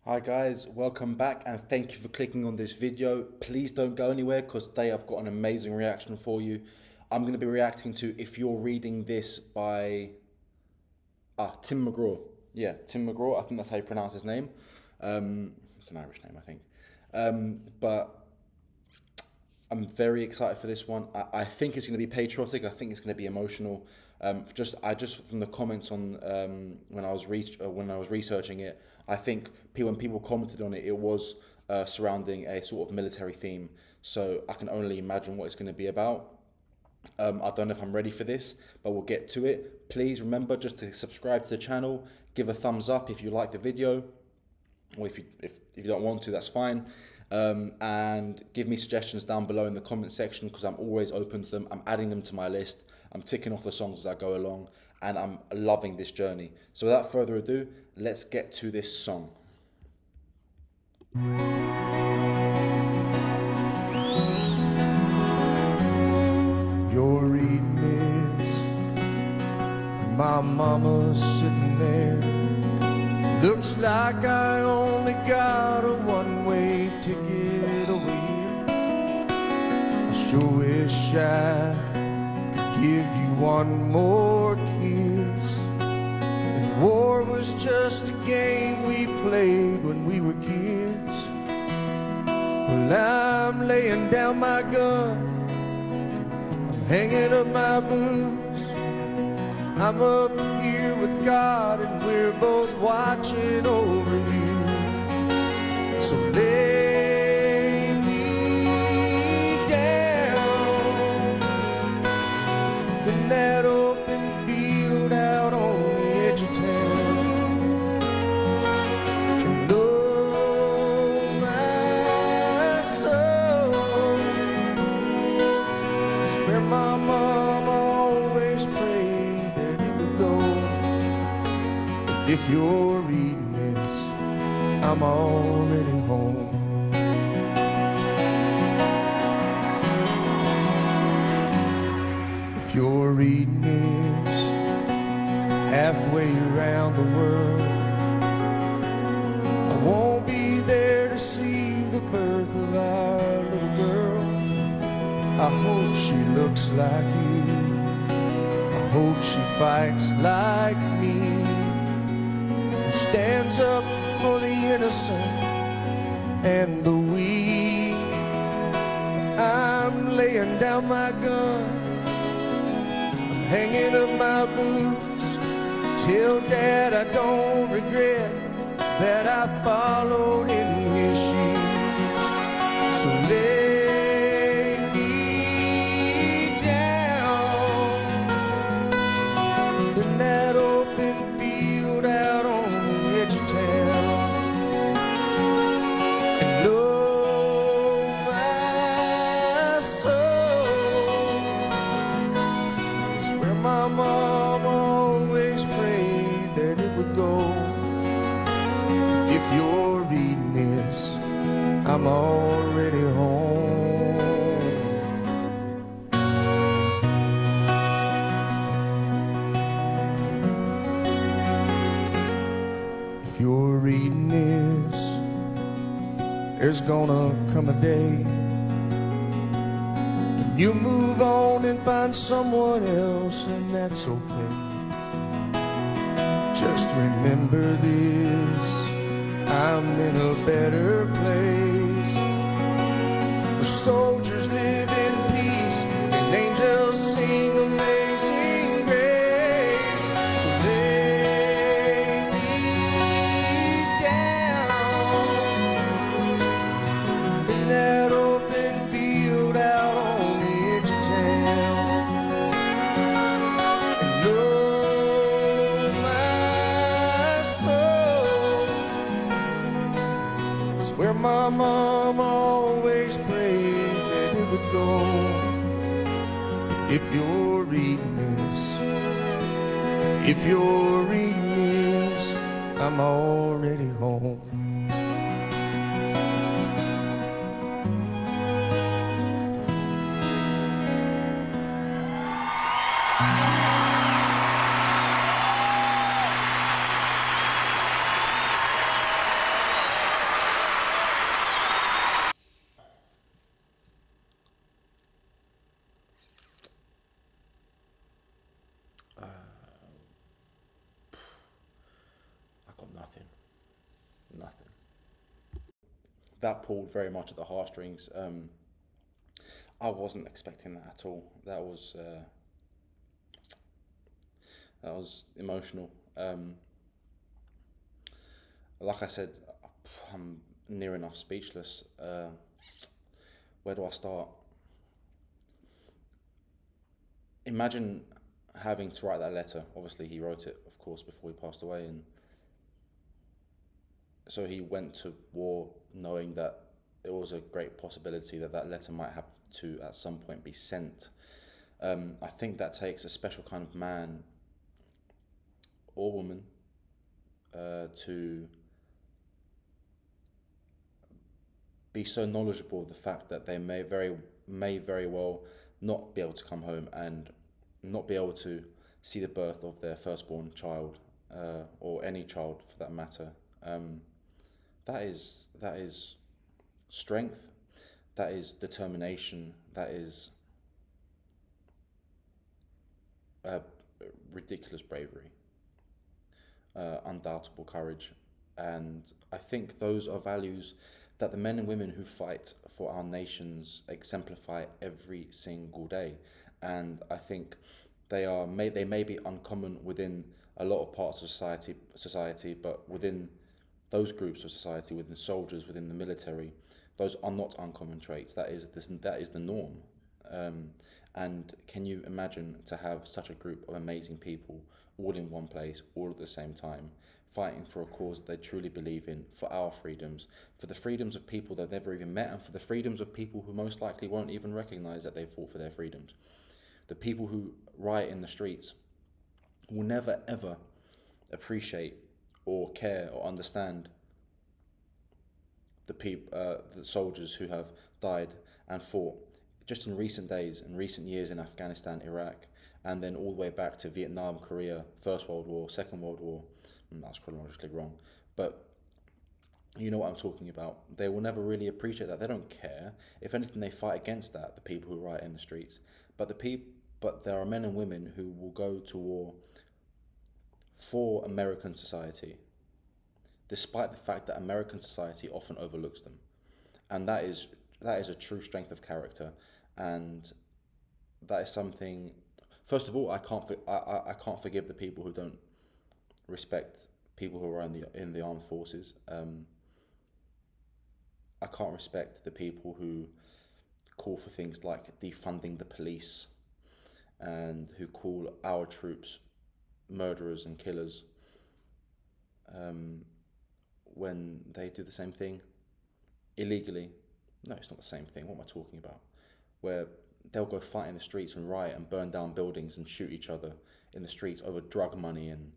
Hi guys, welcome back and thank you for clicking on this video. Please don't go anywhere because today I've got an amazing reaction for you. I'm going to be reacting to If You're Reading This by Tim McGraw. Yeah, Tim McGraw, I think that's how you pronounce his name. It's an Irish name, I think. But I'm very excited for this one. I think it's going to be patriotic. I think it's going to be emotional. Just from the comments on when I was researching it, I think when people commented on it, it was surrounding a sort of military theme. So I can only imagine what it's going to be about. I don't know if I'm ready for this, but we'll get to it. Please remember just to subscribe to the channel, give a thumbs up if you like the video, or if you don't want to, that's fine. And give me suggestions down below in the comment section because I'm always open to them. I'm adding them to my list. I'm ticking off the songs as I go along, and I'm loving this journey. So without further ado, let's get to this song. You're reading this, my mama's sitting there. Looks like I only got a one-way ticket over here. I sure wish I could give you one more kiss. And war was just a game we played when we were kids. Well, I'm laying down my gun, hanging up my boots. I'm up here with God and we're both watching over you. So lay me down in that open field out on the edge of town. And oh, my soul is where my mama always prayed that it would go. If you're reading this, I'm already home. If you're reading this, halfway around the world, I won't be there to see the birth of our little girl. I hope she looks like you. I hope she fights like me and stands up for the innocent and the weak. I'm laying down my gun, I'm hanging up my boots. Tell Dad I don't regret that I followed in his shoes. So lay me down in that open field out on the edge of town. And oh, my soul is where my mom always prayed that it would go. If you're reading this, I'm already home. If you're reading this, there's gonna come a day when you move on and find someone else, and that's okay. Just remember this, I'm in a better place, where soldiers live in peace and angels sing amazing grace. So lay me down in that open field out on the edge of town. And oh, my soul is where my mom always prayed that it would go. If you're reading this, if you're reading this, I'm already home. Nothing. That pulled very much at the heartstrings. I wasn't expecting that at all. That was emotional. Like I said, I'm near enough speechless. Where do I start? Imagine having to write that letter. Obviously, he wrote it, of course, before he passed away, and so he went to war knowing that there was a great possibility that that letter might have to, at some point, be sent. I think that takes a special kind of man or woman to be so knowledgeable of the fact that they may very well not be able to come home and not be able to see the birth of their firstborn child, or any child for that matter. That is strength. That is determination. That is ridiculous bravery, undoubtable courage, and I think those are values that the men and women who fight for our nations exemplify every single day. And I think they may be uncommon within a lot of parts of society, but within those groups of society, within soldiers, within the military, those are not uncommon traits. That is the norm. And can you imagine to have such a group of amazing people all in one place, all at the same time, fighting for a cause they truly believe in, for our freedoms, for the freedoms of people they've never even met, and for the freedoms of people who most likely won't even recognize that they fought for their freedoms. The people who riot in the streets will never ever appreciate or care or understand the soldiers who have died and fought just in recent days and recent years in Afghanistan, Iraq, and then all the way back to Vietnam, Korea, First World War, Second World War. That's chronologically wrong, but you know what I'm talking about. They will never really appreciate that. They don't care. If anything, they fight against that, the people who riot in the streets. But there are men and women who will go to war for American society, despite the fact that American society often overlooks them. And that is a true strength of character, and that is something. First of all, I can't forgive the people who don't respect people who are in the armed forces. I can't respect the people who call for things like defunding the police and who call our troops murderers and killers, when they do the same thing illegally. No, it's not the same thing. What am I talking about? Where they'll go fight in the streets and riot and burn down buildings and shoot each other in the streets over drug money and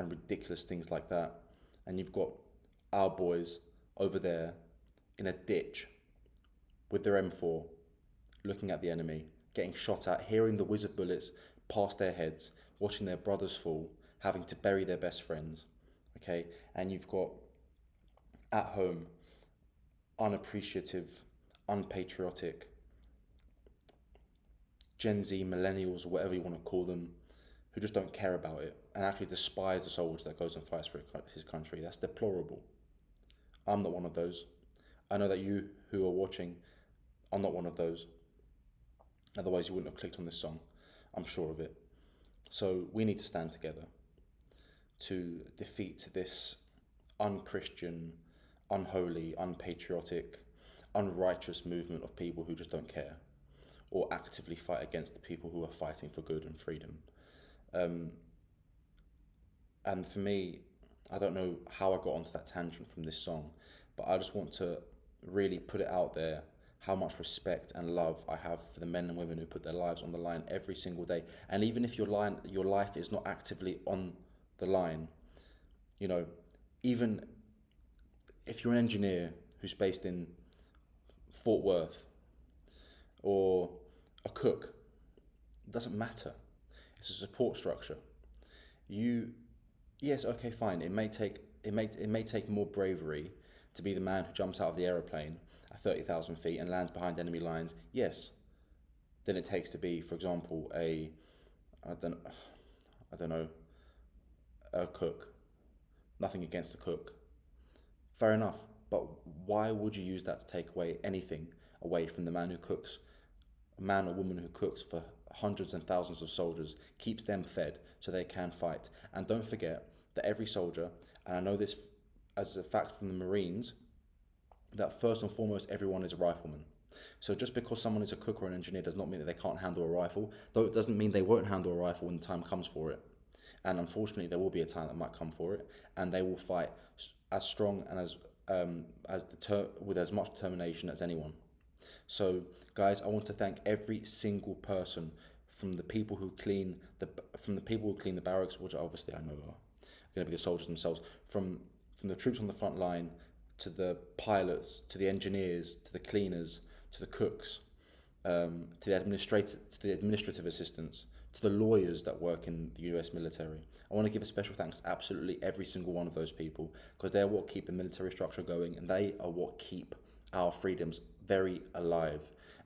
ridiculous things like that. And you've got our boys over there in a ditch with their M4 looking at the enemy, getting shot at, hearing the whiz of bullets past their heads, watching their brothers fall, having to bury their best friends, okay? And you've got at home unappreciative, unpatriotic Gen Z millennials, or whatever you want to call them, who just don't care about it and actually despise the soldier that goes and fights for his country. That's deplorable. I'm not one of those. I know that you who are watching are not one of those. Otherwise, you wouldn't have clicked on this song. I'm sure of it. So we need to stand together to defeat this unchristian, unholy, unpatriotic, unrighteous movement of people who just don't care or actively fight against the people who are fighting for good and freedom. And for me, I don't know how I got onto that tangent from this song, but I just want to really put it out there how much respect and love I have for the men and women who put their lives on the line every single day. And even if your life is not actively on the line, you know, even if you're an engineer who's based in Fort Worth or a cook, it doesn't matter. It's a support structure. Yes, okay, fine. It may take more bravery to be the man who jumps out of the aeroplane at 30,000 feet and lands behind enemy lines. Yes, than it takes to be, for example, I don't know, a cook. Nothing against a cook. Fair enough, but why would you use that to take away anything away from the man who cooks, a man or woman who cooks for hundreds and thousands of soldiers, keeps them fed so they can fight? And don't forget that every soldier, and I know this as a fact from the Marines, that first and foremost, everyone is a rifleman. So just because someone is a cook or an engineer does not mean that they can't handle a rifle, though it doesn't mean they won't handle a rifle when the time comes for it. And unfortunately, there will be a time that might come for it, and they will fight as strong and with as much determination as anyone. So, guys, I want to thank every single person, from the people who clean the barracks, which obviously I know are going to be the soldiers themselves, from the troops on the front line, to the pilots, to the engineers, to the cleaners, to the cooks, to the administrative assistants, to the lawyers that work in the US military. I want to give a special thanks to absolutely every single one of those people, because they're what keep the military structure going, and they are what keep our freedoms very alive.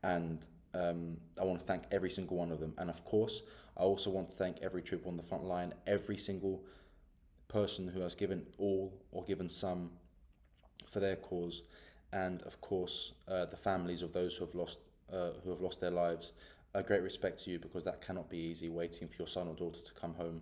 And I want to thank every single one of them. And of course, I also want to thank every trooper on the front line, every single person who has given all or given some for their cause, and of course the families of those who have lost their lives. A great respect to you, because that cannot be easy, waiting for your son or daughter to come home,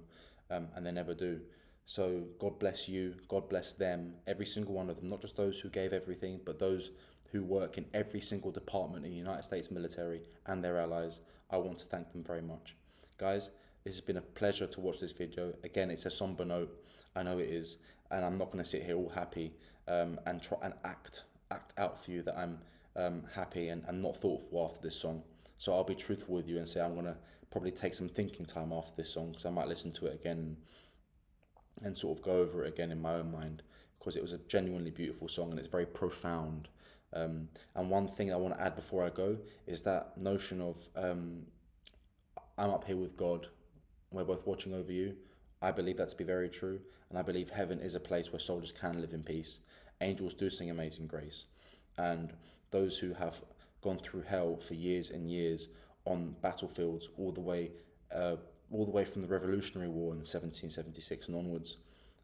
and they never do. So God bless you, God bless them, every single one of them, not just those who gave everything, but those who work in every single department in the United States military and their allies. I want to thank them very much. Guys, this has been a pleasure to watch this video. Again, it's a somber note, I know it is, and I'm not going to sit here all happy and try and act out for you that I'm happy and not thoughtful after this song. So I'll be truthful with you and say I'm going to probably take some thinking time after this song, because I might listen to it again and sort of go over it again in my own mind, because it was a genuinely beautiful song and it's very profound. And one thing I want to add before I go is that notion of I'm up here with God, we're both watching over you. I believe that to be very true, and I believe heaven is a place where soldiers can live in peace. Angels do sing Amazing Grace, and those who have gone through hell for years and years on battlefields, all the way from the Revolutionary War in 1776 and onwards,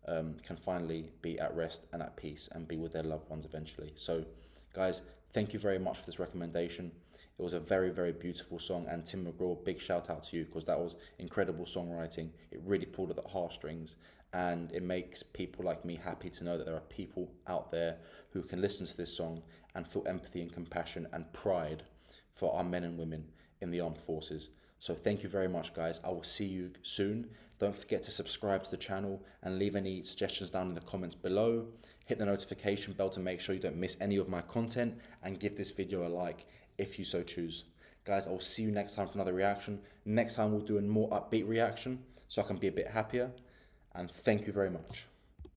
can finally be at rest and at peace and be with their loved ones eventually. So, guys, thank you very much for this recommendation. It was a very, very beautiful song, and Tim McGraw, big shout out to you, because that was incredible songwriting. It really pulled at the heartstrings, and it makes people like me happy to know that there are people out there who can listen to this song and feel empathy and compassion and pride for our men and women in the armed forces. So thank you very much, guys. I will see you soon. Don't forget to subscribe to the channel and leave any suggestions down in the comments below. Hit the notification bell to make sure you don't miss any of my content, and give this video a like if you so choose. Guys, I will see you next time for another reaction. Next time we'll do a more upbeat reaction so I can be a bit happier. And thank you very much.